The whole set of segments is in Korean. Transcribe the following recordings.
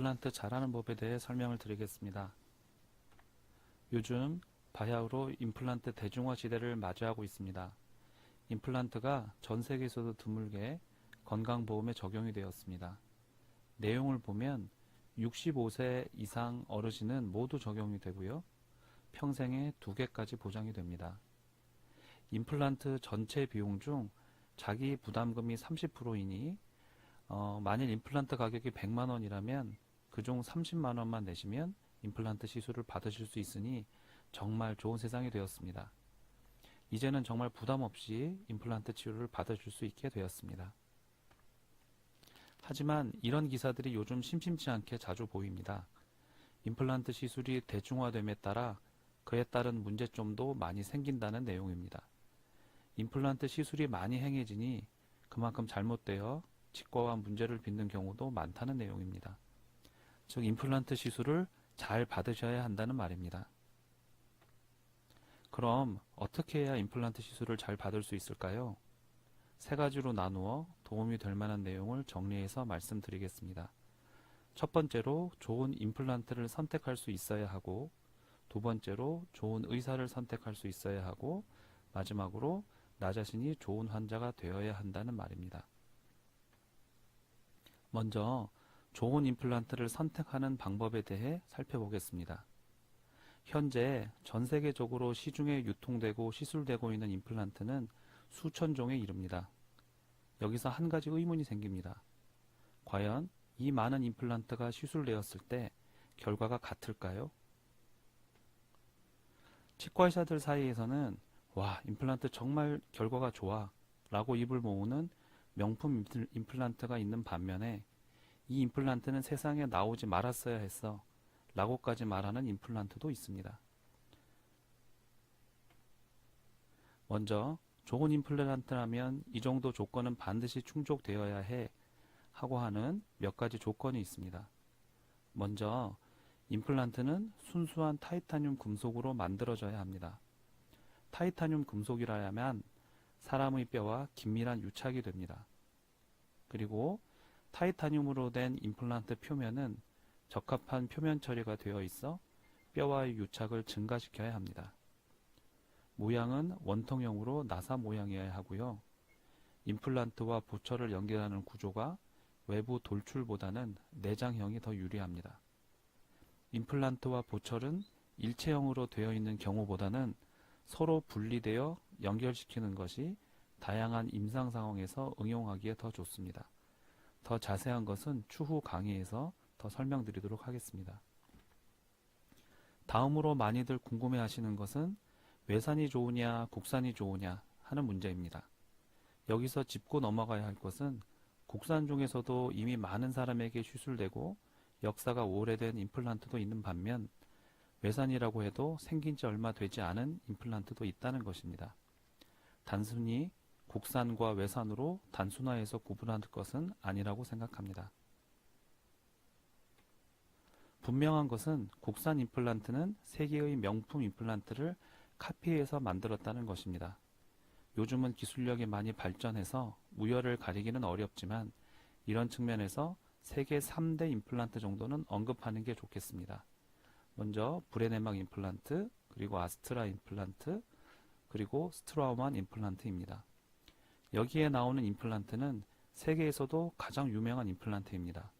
임플란트 잘하는 법에 대해 설명을 드리겠습니다. 요즘 바야흐로 임플란트 대중화 시대를 맞이하고 있습니다. 임플란트가 전 세계에서도 드물게 건강보험에 적용이 되었습니다. 내용을 보면 65세 이상 어르신은 모두 적용이 되고요. 평생에 2개까지 보장이 됩니다. 임플란트 전체 비용 중 자기 부담금이 30%이니 만일 임플란트 가격이 100만원이라면 그중 30만원만 내시면 임플란트 시술을 받으실 수 있으니 정말 좋은 세상이 되었습니다. 이제는 정말 부담 없이 임플란트 치료를 받으실 수 있게 되었습니다. 하지만 이런 기사들이 요즘 심심치 않게 자주 보입니다. 임플란트 시술이 대중화됨에 따라 그에 따른 문제점도 많이 생긴다는 내용입니다. 임플란트 시술이 많이 행해지니 그만큼 잘못되어 치과와 문제를 빚는 경우도 많다는 내용입니다. 즉 임플란트 시술을 잘 받으셔야 한다는 말입니다. 그럼 어떻게 해야 임플란트 시술을 잘 받을 수 있을까요? 3가지로 나누어 도움이 될 만한 내용을 정리해서 말씀드리겠습니다. 첫 번째로 좋은 임플란트를 선택할 수 있어야 하고, 두 번째로 좋은 의사를 선택할 수 있어야 하고, 마지막으로 나 자신이 좋은 환자가 되어야 한다는 말입니다. 먼저 좋은 임플란트를 선택하는 방법에 대해 살펴보겠습니다. 현재 전 세계적으로 시중에 유통되고 시술되고 있는 임플란트는 수천 종에 이릅니다. 여기서 한 가지 의문이 생깁니다. 과연 이 많은 임플란트가 시술되었을 때 결과가 같을까요? 치과의사들 사이에서는 와, 임플란트 정말 결과가 좋아 라고 입을 모으는 명품 임플란트가 있는 반면에 이 임플란트는 세상에 나오지 말았어야 했어 라고까지 말하는 임플란트도 있습니다. 먼저 좋은 임플란트라면 이 정도 조건은 반드시 충족되어야 해 하고 하는 몇 가지 조건이 있습니다. 먼저 임플란트는 순수한 타이타늄 금속으로 만들어져야 합니다. 타이타늄 금속이라면 사람의 뼈와 긴밀한 유착이 됩니다. 그리고 타이타늄으로 된 임플란트 표면은 적합한 표면 처리가 되어 있어 뼈와의 유착을 증가시켜야 합니다. 모양은 원통형으로 나사 모양이어야 하고요. 임플란트와 보철을 연결하는 구조가 외부 돌출보다는 내장형이 더 유리합니다. 임플란트와 보철은 일체형으로 되어 있는 경우보다는 서로 분리되어 연결시키는 것이 다양한 임상 상황에서 응용하기에 더 좋습니다. 더 자세한 것은 추후 강의에서 더 설명드리도록 하겠습니다. 다음으로 많이들 궁금해 하시는 것은 외산이 좋으냐 국산이 좋으냐 하는 문제입니다. 여기서 짚고 넘어가야 할 것은 국산 중에서도 이미 많은 사람에게 시술되고 역사가 오래된 임플란트도 있는 반면 외산이라고 해도 생긴 지 얼마 되지 않은 임플란트도 있다는 것입니다. 단순히 국산과 외산으로 단순화해서 구분할 것은 아니라고 생각합니다. 분명한 것은 국산 임플란트는 세계의 명품 임플란트를 카피해서 만들었다는 것입니다. 요즘은 기술력이 많이 발전해서 우열을 가리기는 어렵지만 이런 측면에서 세계 3대 임플란트 정도는 언급하는 게 좋겠습니다. 먼저 브레네막 임플란트, 그리고 아스트라 임플란트, 그리고 스트라우만 임플란트입니다. 여기에 나오는 임플란트는 세계에서도 가장 유명한 임플란트입니다.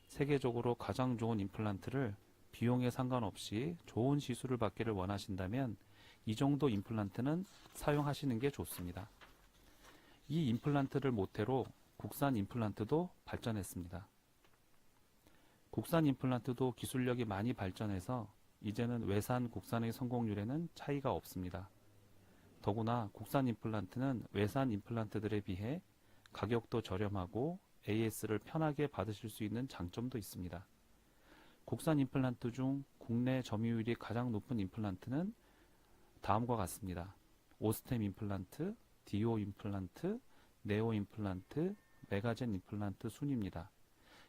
세계적으로 가장 좋은 임플란트를 비용에 상관없이 좋은 시술을 받기를 원하신다면 이 정도 임플란트는 사용하시는 게 좋습니다. 이 임플란트를 모태로 국산 임플란트도 발전했습니다. 국산 임플란트도 기술력이 많이 발전해서 이제는 외산, 국산의 성공률에는 차이가 없습니다. 더구나 국산 임플란트는 외산 임플란트들에 비해 가격도 저렴하고 AS를 편하게 받으실 수 있는 장점도 있습니다. 국산 임플란트 중 국내 점유율이 가장 높은 임플란트는 다음과 같습니다. 오스템 임플란트, 디오 임플란트, 네오 임플란트, 메가젠 임플란트 순입니다.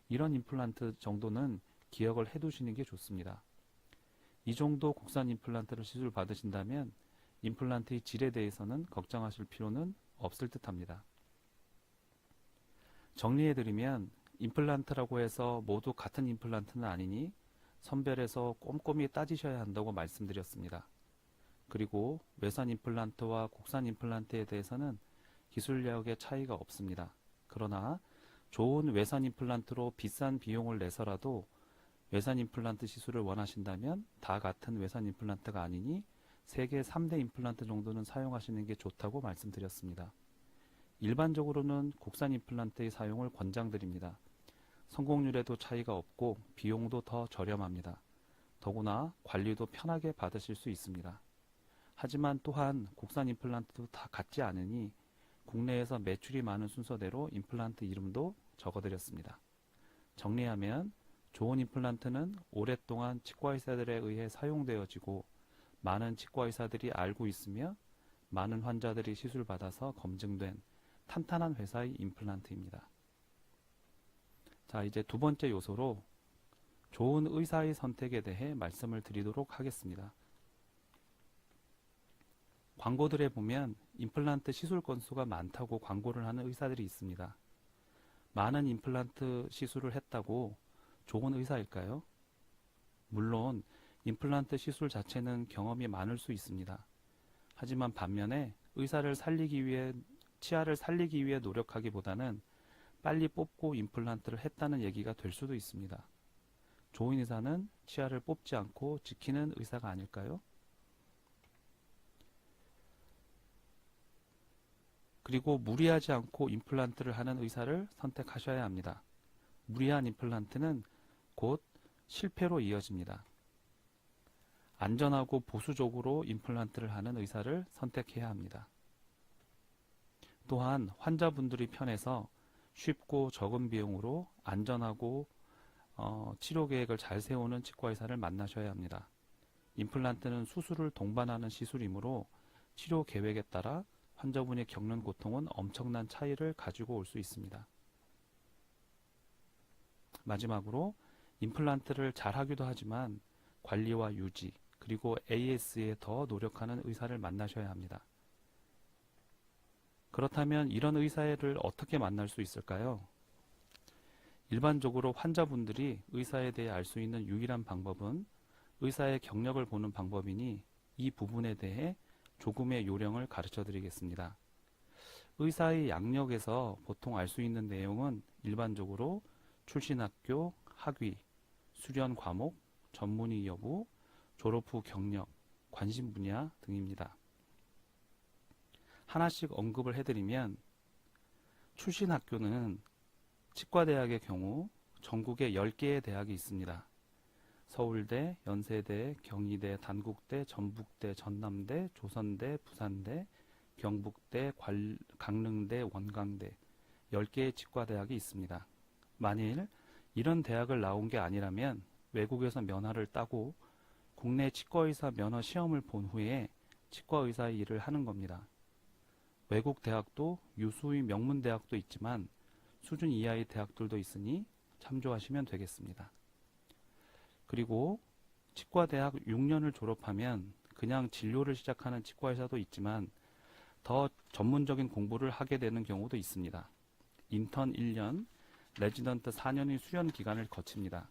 이런 임플란트 정도는 기억을 해두시는 게 좋습니다. 이 정도 국산 임플란트를 시술 받으신다면 임플란트의 질에 대해서는 걱정하실 필요는 없을 듯 합니다. 정리해드리면 임플란트라고 해서 모두 같은 임플란트는 아니니 선별해서 꼼꼼히 따지셔야 한다고 말씀드렸습니다. 그리고 외산 임플란트와 국산 임플란트에 대해서는 기술력의 차이가 없습니다. 그러나 좋은 외산 임플란트로 비싼 비용을 내서라도 외산 임플란트 시술을 원하신다면 다 같은 외산 임플란트가 아니니 세계 3대 임플란트 정도는 사용하시는 게 좋다고 말씀드렸습니다. 일반적으로는 국산 임플란트의 사용을 권장드립니다. 성공률에도 차이가 없고 비용도 더 저렴합니다. 더구나 관리도 편하게 받으실 수 있습니다. 하지만 또한 국산 임플란트도 다 같지 않으니 국내에서 매출이 많은 순서대로 임플란트 이름도 적어드렸습니다. 정리하면 좋은 임플란트는 오랫동안 치과의사들에 의해 사용되어지고 많은 치과의사들이 알고 있으며 많은 환자들이 시술받아서 검증된 탄탄한 회사의 임플란트입니다. 자, 이제 두 번째 요소로 좋은 의사의 선택에 대해 말씀을 드리도록 하겠습니다. 광고들에 보면 임플란트 시술 건수가 많다고 광고를 하는 의사들이 있습니다. 많은 임플란트 시술을 했다고 좋은 의사일까요? 물론 임플란트 시술 자체는 경험이 많을 수 있습니다. 하지만 반면에 치아를 살리기 위해 노력하기보다는 빨리 뽑고 임플란트를 했다는 얘기가 될 수도 있습니다. 좋은 의사는 치아를 뽑지 않고 지키는 의사가 아닐까요? 그리고 무리하지 않고 임플란트를 하는 의사를 선택하셔야 합니다. 무리한 임플란트는 곧 실패로 이어집니다. 안전하고 보수적으로 임플란트를 하는 의사를 선택해야 합니다. 또한 환자분들이 편해서 쉽고 적은 비용으로 안전하고 치료 계획을 잘 세우는 치과의사를 만나셔야 합니다. 임플란트는 수술을 동반하는 시술이므로 치료 계획에 따라 환자분이 겪는 고통은 엄청난 차이를 가지고 올 수 있습니다. 마지막으로 임플란트를 잘 하기도 하지만 관리와 유지 그리고 AS에 더 노력하는 의사를 만나셔야 합니다. 그렇다면 이런 의사를 어떻게 만날 수 있을까요? 일반적으로 환자분들이 의사에 대해 알 수 있는 유일한 방법은 의사의 경력을 보는 방법이니 이 부분에 대해 조금의 요령을 가르쳐 드리겠습니다. 의사의 양력에서 보통 알 수 있는 내용은 일반적으로 출신 학교, 학위, 수련 과목, 전문의 여부, 졸업 후 경력, 관심 분야 등입니다. 하나씩 언급을 해드리면 출신 학교는 치과대학의 경우 전국에 10개의 대학이 있습니다. 서울대, 연세대, 경희대, 단국대, 전북대, 전남대, 조선대, 부산대, 경북대, 강릉대, 원광대 10개의 치과대학이 있습니다. 만일 이런 대학을 나온 게 아니라면 외국에서 면허를 따고 국내 치과의사 면허 시험을 본 후에 치과의사의 일을 하는 겁니다. 외국 대학도 유수의 명문 대학도 있지만 수준 이하의 대학들도 있으니 참조하시면 되겠습니다. 그리고 치과대학 6년을 졸업하면 그냥 진료를 시작하는 치과의사도 있지만 더 전문적인 공부를 하게 되는 경우도 있습니다. 인턴 1년, 레지던트 4년의 수련 기간을 거칩니다.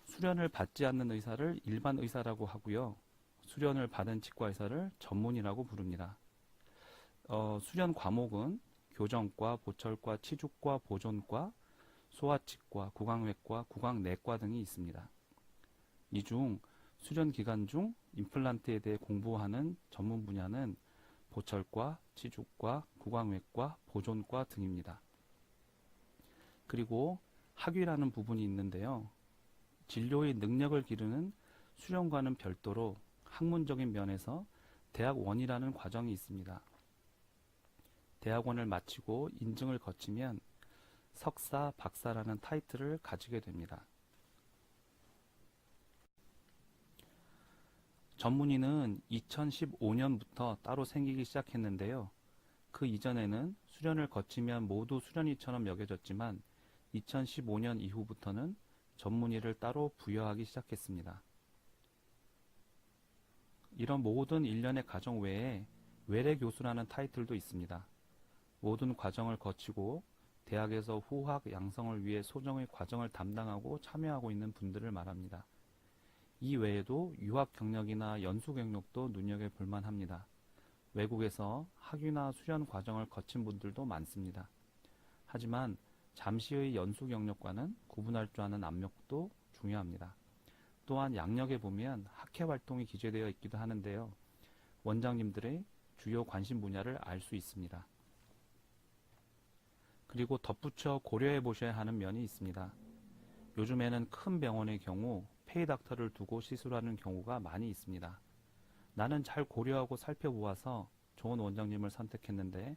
수련을 받지 않는 의사를 일반 의사라고 하고요. 수련을 받은 치과의사를 전문의라고 부릅니다. 수련 과목은 교정과, 보철과, 치주과, 보존과, 소아치과, 구강외과, 구강내과 등이 있습니다. 이 중 수련 기간 중 임플란트에 대해 공부하는 전문 분야는 보철과, 치주과, 구강외과, 보존과 등입니다. 그리고 학위라는 부분이 있는데요. 진료의 능력을 기르는 수련과는 별도로 학문적인 면에서 대학원이라는 과정이 있습니다. 대학원을 마치고 인증을 거치면 석사, 박사라는 타이틀을 가지게 됩니다. 전문의는 2015년부터 따로 생기기 시작했는데요. 그 이전에는 수련을 거치면 모두 수련의처럼 여겨졌지만 2015년 이후부터는 전문의를 따로 부여하기 시작했습니다. 이런 모든 일련의 과정 외에 외래 교수라는 타이틀도 있습니다. 모든 과정을 거치고 대학에서 후학 양성을 위해 소정의 과정을 담당하고 참여하고 있는 분들을 말합니다. 이 외에도 유학 경력이나 연수 경력도 눈여겨볼 만합니다. 외국에서 학위나 수련 과정을 거친 분들도 많습니다. 하지만 잠시의 연수 경력과는 구분할 줄 아는 압력도 중요합니다. 또한 양력에 보면 학회 활동이 기재되어 있기도 하는데요. 원장님들의 주요 관심 분야를 알 수 있습니다. 그리고 덧붙여 고려해 보셔야 하는 면이 있습니다. 요즘에는 큰 병원의 경우 페이닥터를 두고 시술하는 경우가 많이 있습니다. 나는 잘 고려하고 살펴보아서 좋은 원장님을 선택했는데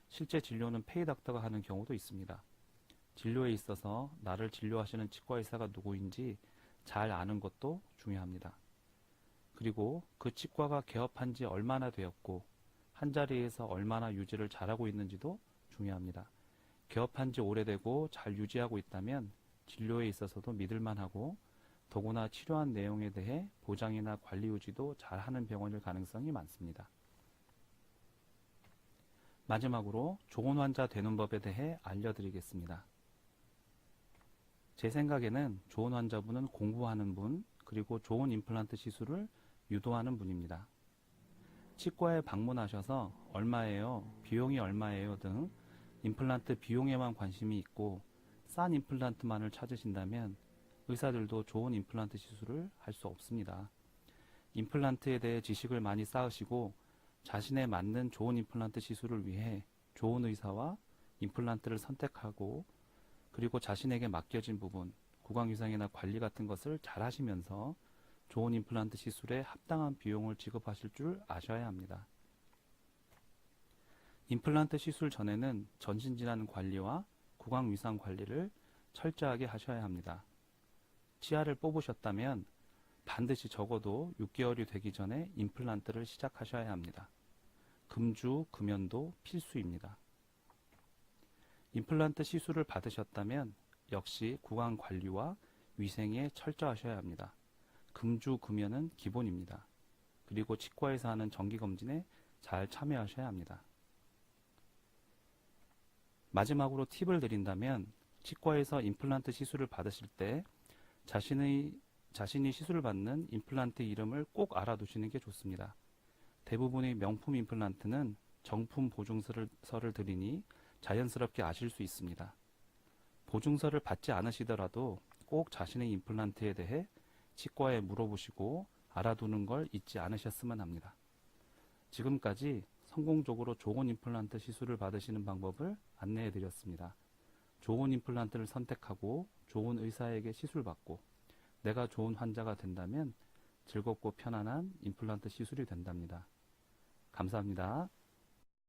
실제 진료는 페이닥터가 하는 경우도 있습니다. 진료에 있어서 나를 진료하시는 치과의사가 누구인지 잘 아는 것도 중요합니다. 그리고 그 치과가 개업한 지 얼마나 되었고 한자리에서 얼마나 유지를 잘하고 있는지도 중요합니다. 개업한 지 오래되고 잘 유지하고 있다면 진료에 있어서도 믿을만하고 더구나 치료한 내용에 대해 보장이나 관리 유지도 잘하는 병원일 가능성이 많습니다. 마지막으로 좋은 환자 되는 법에 대해 알려드리겠습니다. 제 생각에는 좋은 환자분은 공부하는 분, 그리고 좋은 임플란트 시술을 유도하는 분입니다. 치과에 방문하셔서 얼마예요, 비용이 얼마예요 등 임플란트 비용에만 관심이 있고 싼 임플란트만을 찾으신다면 의사들도 좋은 임플란트 시술을 할 수 없습니다. 임플란트에 대해 지식을 많이 쌓으시고 자신에 맞는 좋은 임플란트 시술을 위해 좋은 의사와 임플란트를 선택하고 그리고 자신에게 맡겨진 부분, 구강 위상이나 관리 같은 것을 잘 하시면서 좋은 임플란트 시술에 합당한 비용을 지급하실 줄 아셔야 합니다. 임플란트 시술 전에는 전신질환 관리와 구강 위상 관리를 철저하게 하셔야 합니다. 치아를 뽑으셨다면 반드시 적어도 6개월이 되기 전에 임플란트를 시작하셔야 합니다. 금주, 금연도 필수입니다. 임플란트 시술을 받으셨다면 역시 구강 관리와 위생에 철저하셔야 합니다. 금주, 금연은 기본입니다. 그리고 치과에서 하는 정기검진에 잘 참여하셔야 합니다. 마지막으로 팁을 드린다면 치과에서 임플란트 시술을 받으실 때 자신이 시술을 받는 임플란트 이름을 꼭 알아두시는 게 좋습니다. 대부분의 명품 임플란트는 정품 보증서를 드리니 자연스럽게 아실 수 있습니다. 보증서를 받지 않으시더라도 꼭 자신의 임플란트에 대해 치과에 물어보시고 알아두는 걸 잊지 않으셨으면 합니다. 지금까지 성공적으로 좋은 임플란트 시술을 받으시는 방법을 안내해 드렸습니다. 좋은 임플란트를 선택하고 좋은 의사에게 시술받고 내가 좋은 환자가 된다면 즐겁고 편안한 임플란트 시술이 된답니다. 감사합니다.